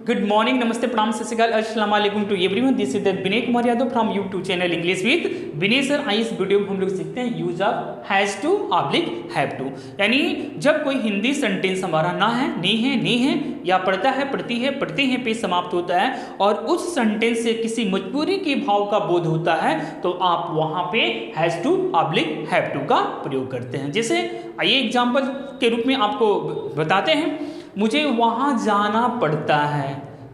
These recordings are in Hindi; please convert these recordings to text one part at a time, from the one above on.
गुड मॉर्निंग, नमस्ते, प्रणाम, सत श्री अकाल, अस्सलाम वालेकुम to everyone. This is the Vinay Kumar Yadav from YouTube channel English with Vinay sir. आई इस वीडियो में हम लोग सीखते हैं use of has to oblique have to. यानी जब कोई हिंदी सेंटेंस हमारा ना है, नहीं है या पढ़ता है, पढ़ते हैं पे समाप्त होता है और उस सेंटेंस से किसी मजबूरी के भाव का बोध होता है तो आप वहां पे has to oblique have to का प्रयोग करते हैं। जैसे आइए एग्जाम्पल के रूप में आपको बताते हैं। मुझे वहाँ जाना पड़ता है,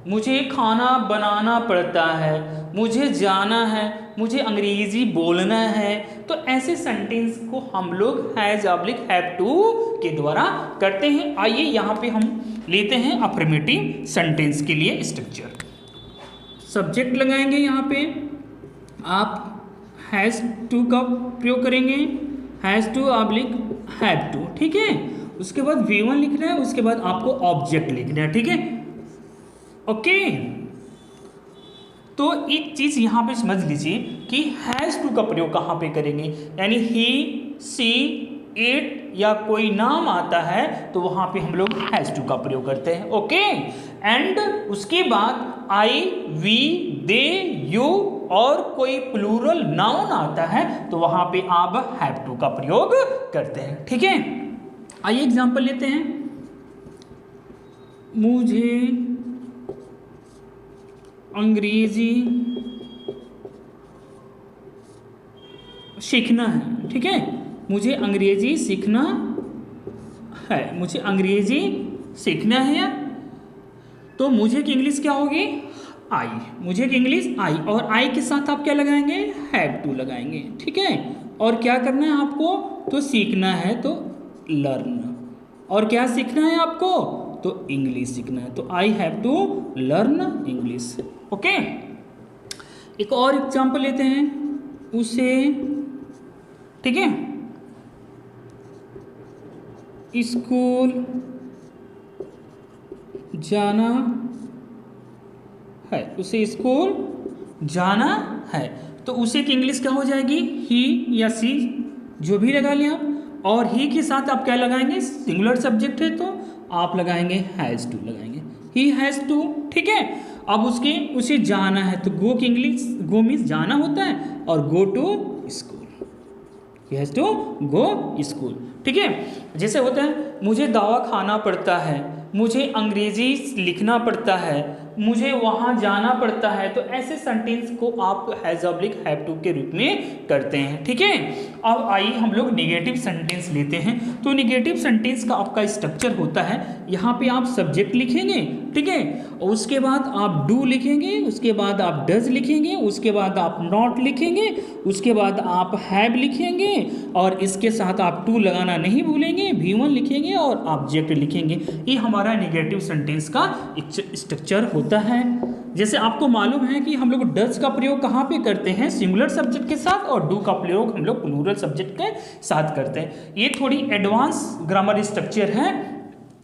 मुझे खाना बनाना पड़ता है, मुझे जाना है, मुझे अंग्रेजी बोलना है। तो ऐसे सेंटेंस को हम लोग हैज ऑब्लिक हैव टू के द्वारा करते हैं। आइए यहाँ पे हम लेते हैं अफर्मेटिव सेंटेंस के लिए स्ट्रक्चर। सब्जेक्ट लगाएंगे, यहाँ पे आप हैज टू का प्रयोग करेंगे, has to oblique have to, ठीक है। उसके बाद V1 लिखना है, उसके बाद आपको ऑब्जेक्ट लिखना है, ठीक है, ओके। तो एक चीज यहां पे समझ लीजिए कि हैज टू का प्रयोग कहां पे करेंगे। यानी ही, सी, इट या कोई नाम आता है तो वहां पे हम लोग हैज टू का प्रयोग करते हैं, ओके। एंड उसके बाद आई, वी, दे, यू और कोई प्लूरल नाउन आता है तो वहां पे आप हैव टू का प्रयोग करते हैं, ठीक है। आइए एग्जाम्पल लेते हैं। मुझे अंग्रेजी सीखना है, ठीक है, मुझे अंग्रेजी सीखना है, मुझे अंग्रेजी सीखना है। तो मुझे की इंग्लिश क्या होगी, आई, मुझे की इंग्लिश आई, और आई के साथ आप क्या लगाएंगे, हैव टू लगाएंगे, ठीक है। और क्या करना है आपको, तो सीखना है तो लर्न, और क्या सीखना है आपको, तो इंग्लिश सीखना है, तो I have to learn English, okay. एक और एग्जाम्पल लेते हैं, उसे, ठीक है, स्कूल जाना है, उसे स्कूल जाना है। तो उसे की इंग्लिश क्या हो जाएगी, ही या सी जो भी लगा लिया, और ही के साथ आप क्या लगाएंगे, सिंगुलर सब्जेक्ट है तो आप लगाएंगे हैज टू लगाएंगे, ही हैज टू, ठीक है। अब उसे जाना है तो गो की इंग्लिश, गो मीन्स जाना होता है, और go to school, he has to go school, ठीक है। जैसे होता है मुझे दवा खाना पड़ता है, मुझे अंग्रेजी लिखना पड़ता है, मुझे वहाँ जाना पड़ता है। तो ऐसे सेंटेंस को आप हैज ऑब्लिक हैव टू के रूप में करते हैं, ठीक है। अब आइए हम लोग नेगेटिव सेंटेंस लेते हैं। तो नेगेटिव सेंटेंस का आपका स्ट्रक्चर होता है, यहाँ पे आप सब्जेक्ट लिखेंगे, ठीक है, और उसके बाद आप डू लिखेंगे, उसके बाद आप डज लिखेंगे, उसके बाद आप नॉट लिखेंगे, उसके बाद आप हैव लिखेंगे, और इसके साथ आप टू लगाना नहीं भूलेंगे, V1 लिखेंगे और ऑब्जेक्ट लिखेंगे। ये हमारा नेगेटिव सेंटेंस का स्ट्रक्चर होता है। जैसे आपको मालूम है कि हम लोग डज का प्रयोग कहाँ पे करते हैं, सिंगुलर सब्जेक्ट के साथ, और डू का प्रयोग हम लोग प्लूरल सब्जेक्ट के साथ करते हैं। ये थोड़ी एडवांस ग्रामर स्ट्रक्चर है,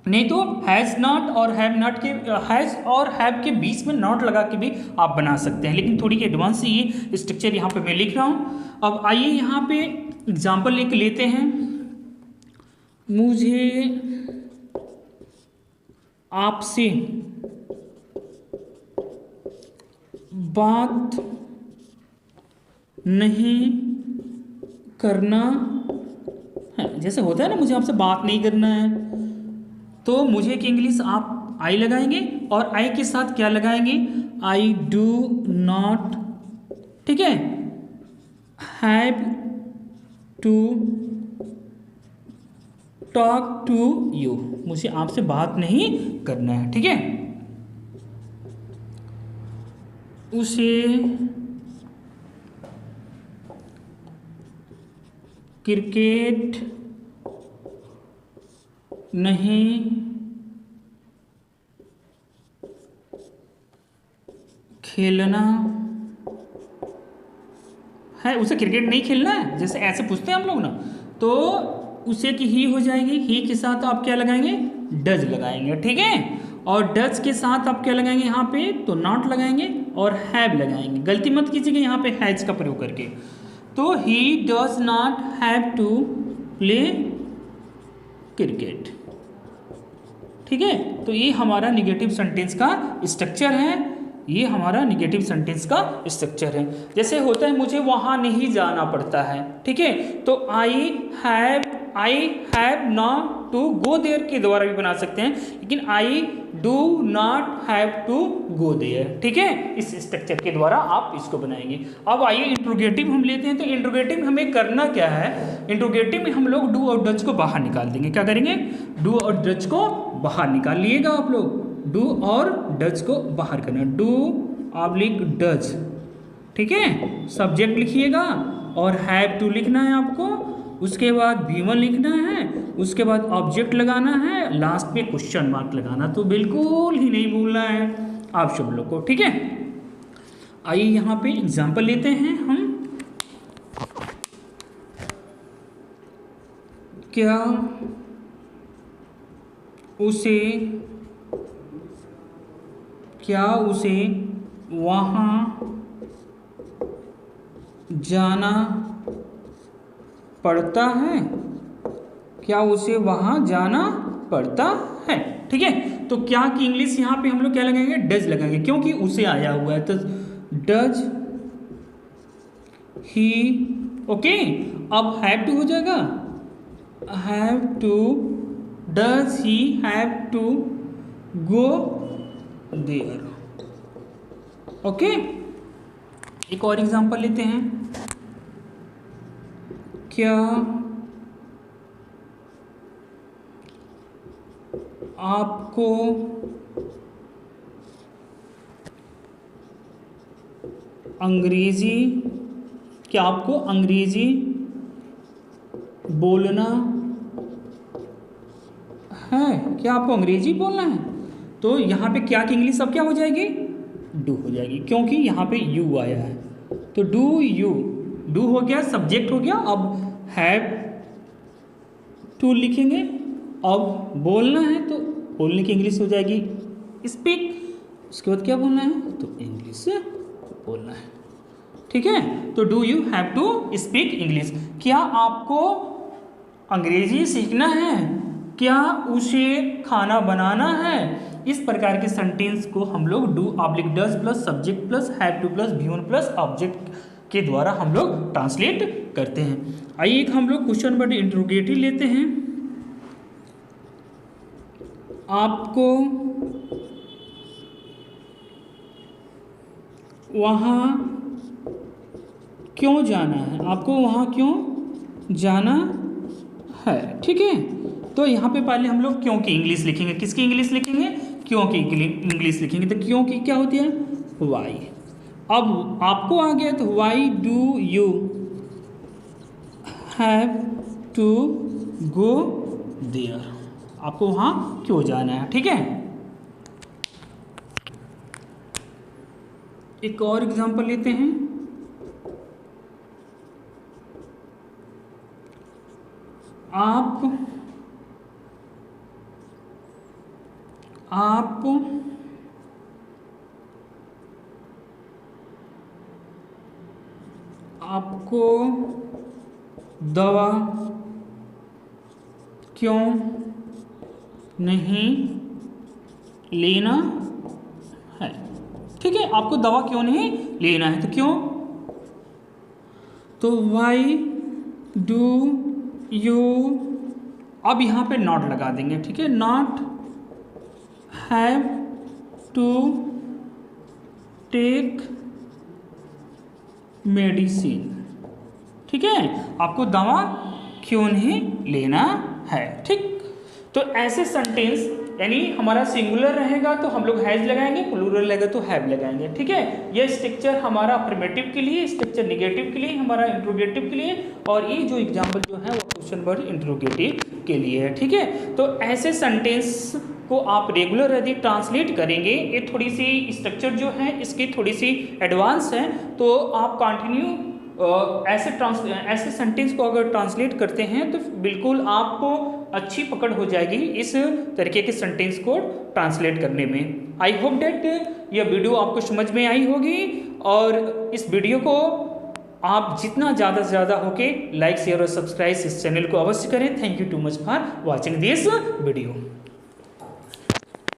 नहीं तो हैज़ नॉट और हैव नॉट के, हैज़ और हैव के बीच में नॉट लगा के भी आप बना सकते हैं, लेकिन थोड़ी एडवांस ये स्ट्रक्चर यहाँ पे मैं लिख रहा हूँ। अब आइए यहाँ पे एग्जाम्पल लेते हैं। मुझे आपसे बात नहीं करना है। जैसे होता है ना, मुझे आपसे बात नहीं करना है, तो मुझे की इंग्लिश आप आई लगाएंगे, और आई के साथ क्या लगाएंगे, आई डू नॉट, ठीक है, have to talk to you, मुझे आपसे बात नहीं करना है, ठीक है। उसे क्रिकेट नहीं खेलना है, उसे क्रिकेट नहीं खेलना है, जैसे ऐसे पूछते हैं हम लोग ना, तो उसे की ही हो जाएगी, ही के साथ आप क्या लगाएंगे, डज लगाएंगे, ठीक है। और डज के साथ आप क्या लगाएंगे यहाँ पे, तो नॉट लगाएंगे और हैव लगाएंगे। गलती मत कीजिएगा यहाँ पे हैज का प्रयोग करके। तो he does not have to play cricket, ठीक है, तो ये हमारा निगेटिव सेंटेंस का स्ट्रक्चर है, ये हमारा निगेटिव सेंटेंस का स्ट्रक्चर है। जैसे होता है मुझे वहाँ नहीं जाना पड़ता है, ठीक है, तो I have not to go there के द्वारा भी बना सकते हैं, लेकिन I do not have to go there, ठीक है, इस स्ट्रक्चर के द्वारा आप इसको बनाएंगे। अब आइए इंट्रोगेटिव हम लेते हैं। तो इंट्रोगेटिव हमें करना क्या है, इंट्रोगेटिव में हम लोग डू और डज को बाहर निकाल देंगे। क्या करेंगे, डू और डज को बाहर निकाल लिएगा आप लोग, डू और डज को बाहर करना, डू ऑब्लिक डज, ठीक है, सब्जेक्ट लिखिएगा और हैव टू लिखना है आपको, उसके बाद V1 लिखना है, उसके बाद ऑब्जेक्ट लगाना है, लास्ट में क्वेश्चन मार्क लगाना, तो बिल्कुल ही नहीं भूलना है आप सब लोग को, ठीक है। आइए यहाँ पे एग्जाम्पल लेते हैं हम। क्या उसे वहाँ जाना पड़ता है, क्या उसे वहाँ जाना पड़ता है, ठीक है। तो क्या की इंग्लिश यहाँ पे हम लोग क्या लगाएंगे, डज लगाएंगे, क्योंकि उसे आया हुआ है, तो डज ही, ओके। अब हैव टू हो जाएगा, have to, does he have to go there, okay. एक और एग्जांपल लेते हैं। क्या आपको अंग्रेजी बोलना है, क्या आपको अंग्रेजी बोलना है, तो यहाँ पे क्या की इंग्लिश अब क्या हो जाएगी, डू हो जाएगी, क्योंकि यहाँ पे यू आया है, तो डू यू, डू हो गया, सब्जेक्ट हो गया, अब हैव टू लिखेंगे, अब बोलना है तो बोलने की इंग्लिश हो जाएगी स्पीक, उसके बाद क्या बोलना है, तो इंग्लिश बोलना है, ठीक है। तो do you have to speak English, क्या आपको अंग्रेजी सीखना है, क्या उसे खाना बनाना है, इस प्रकार के सेंटेंस को हम लोग do oblique does plus subject plus have two plus V1 plus object के द्वारा हम लोग ट्रांसलेट करते हैं। आइए एक हम लोग क्वेश्चन वर्ड इंट्रोगेटिव लेते हैं। आपको वहाँ क्यों जाना है, आपको वहाँ क्यों जाना है, ठीक है। तो यहाँ पे पहले हम लोग क्यों की इंग्लिश लिखेंगे, किसकी इंग्लिश लिखेंगे, क्यों की इंग्लिश लिखेंगे, तो क्यों की क्या होती है, वाई। अब आपको आ गया तो why do you have to go there, आपको वहाँ क्यों जाना है, ठीक है। एक और एग्जांपल लेते हैं। आपको दवा क्यों नहीं लेना है, ठीक है, आपको दवा क्यों नहीं लेना है, तो क्यों, तो वाई डू यू, अब यहाँ पे नॉट लगा देंगे, ठीक है, not have to take medicine, ठीक है, आपको दवा क्यों नहीं लेना है, ठीक। तो ऐसे सेंटेंस यानी हमारा सिंगुलर रहेगा तो हम लोग हैज लगाएंगे, प्लूरल रहेगा तो हैव लगाएंगे, ठीक है। यह स्ट्रक्चर हमारा अफर्मेटिव के लिए, स्ट्रक्चर निगेटिव के लिए, हमारा इंट्रोगेटिव के लिए, और ये जो एग्जाम्पल जो है वो क्वेश्चन वर्ड इंट्रोगेटिव के लिए है, ठीक है। तो ऐसे सेंटेंस को आप रेगुलर यदि ट्रांसलेट करेंगे, ये थोड़ी सी स्ट्रक्चर जो है इसकी थोड़ी सी एडवांस है, तो आप कंटिन्यू ऐसे सेंटेंस को अगर ट्रांसलेट करते हैं तो बिल्कुल आपको अच्छी पकड़ हो जाएगी इस तरीके के सेंटेंस को ट्रांसलेट करने में। आई होप डेट यह वीडियो आपको समझ में आई होगी, और इस वीडियो को आप जितना ज़्यादा से ज़्यादा होके लाइक शेयर और सब्सक्राइब इस चैनल को अवश्य करें। Thank you too much for watching this video.